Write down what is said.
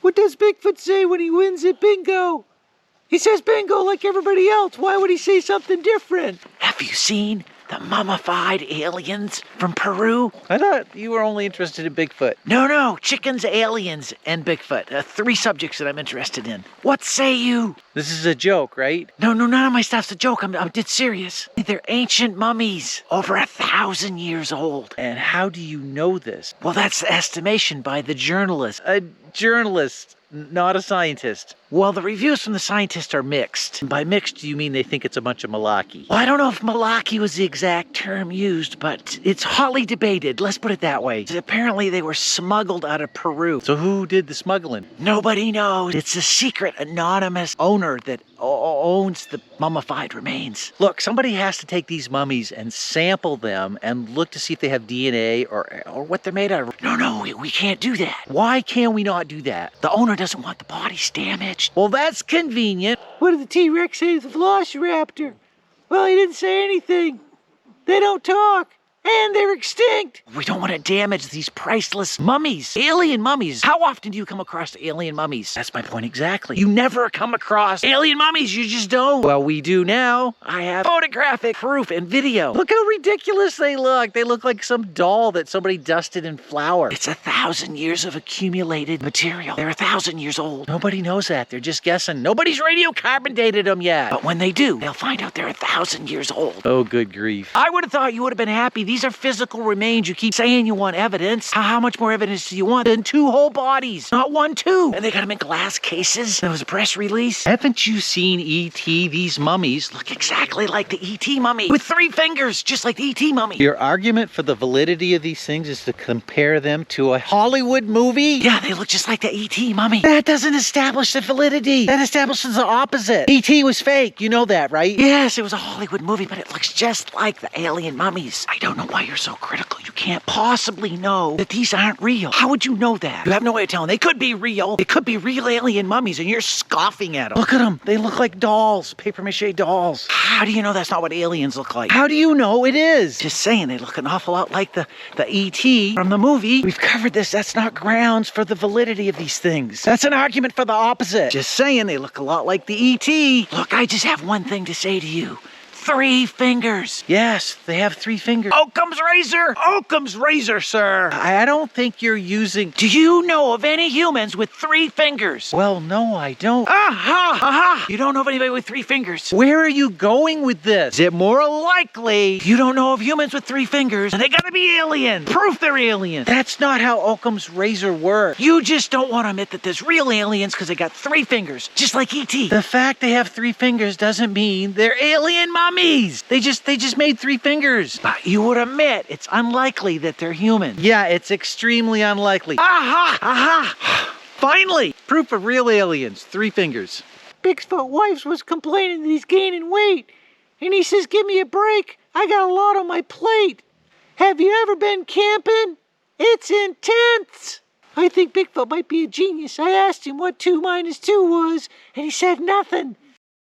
What does Bigfoot say when he wins at bingo? He says bingo like everybody else. Why would he say something different? Have you seen the mummified aliens from Peru? I thought you were only interested in Bigfoot. No, chickens, aliens, and Bigfoot. 3 subjects that I'm interested in. What say you? This is a joke, right? No, none of my stuff's a joke. I'm dead serious. They're ancient mummies, over 1,000 years old. And how do you know this? Well, that's the estimation by the journalist. A journalist, not a scientist. Well, the reviews from the scientists are mixed. And by mixed, do you mean they think it's a bunch of malarkey? Well, I don't know if malarkey was the exact term used, but it's hotly debated. Let's put it that way. Apparently, they were smuggled out of Peru. So who did the smuggling? Nobody knows. It's a secret, anonymous owner that owns the mummified remains. Look, somebody has to take these mummies and sample them and look to see if they have DNA or what they're made out of. No, we can't do that. Why can we not do that? The owner doesn't want the bodies damaged. Well, that's convenient. What did the T-Rex say to the Velociraptor? Well, he didn't say anything. They don't talk. And they're extinct. We don't want to damage these priceless mummies. Alien mummies. How often do you come across alien mummies? That's my point exactly. You never come across alien mummies. You just don't. Well, we do now. I have photographic proof and video. Look how ridiculous they look. They look like some doll that somebody dusted in flour. It's 1,000 years of accumulated material. They're 1,000 years old. Nobody knows that. They're just guessing. Nobody's radiocarbon dated them yet. But when they do, they'll find out they're 1,000 years old. Oh, good grief. I would have thought you would have been happy. These are physical remains. You keep saying you want evidence. How much more evidence do you want than 2 whole bodies? Not 1, 2. And they got them in glass cases. There was a press release. Haven't you seen E.T.? These mummies Look exactly like the E.T. mummy. With 3 fingers, just like the E.T. mummy. Your argument for the validity of these things is to compare them to a Hollywood movie? Yeah, they look just like the E.T. mummy. That doesn't establish the validity. That establishes the opposite. E.T. was fake. You know that, right? Yes, it was a Hollywood movie, but it looks just like the alien mummies. I don't know why you're so critical. You can't possibly know that these aren't real. How would you know that? You have no way of telling. They could be real. It could be real alien mummies, and you're scoffing at them. Look at them. They look like dolls. Papier-mâché dolls. How do you know that's not what aliens look like? How do you know it is? Just saying, they look an awful lot like the E.T. from the movie. We've covered this. That's not grounds for the validity of these things. That's an argument for the opposite. Just saying, they look a lot like the E.T. Look, I just have one thing to say to you. 3 fingers. Yes, they have 3 fingers. Occam's razor. Occam's razor, sir. I don't think you're using... Do you know of any humans with 3 fingers? Well, no, I don't. Aha! You don't know of anybody with 3 fingers. Where are you going with this? Is it more likely... You don't know of humans with 3 fingers, and they gotta be aliens. Proof they're aliens. That's not how Occam's razor works. You just don't want to admit that there's real aliens because they got 3 fingers, just like E.T. The fact they have 3 fingers doesn't mean they're alien mummies. They just made 3 fingers. But you would admit it's unlikely that they're human. Yeah, it's extremely unlikely. Aha! Finally! Proof of real aliens. 3 fingers. Bigfoot wife was complaining that he's gaining weight. And he says, give me a break. I got a lot on my plate. Have you ever been camping? It's intense. I think Bigfoot might be a genius. I asked him what 2 minus 2 was, and he said nothing.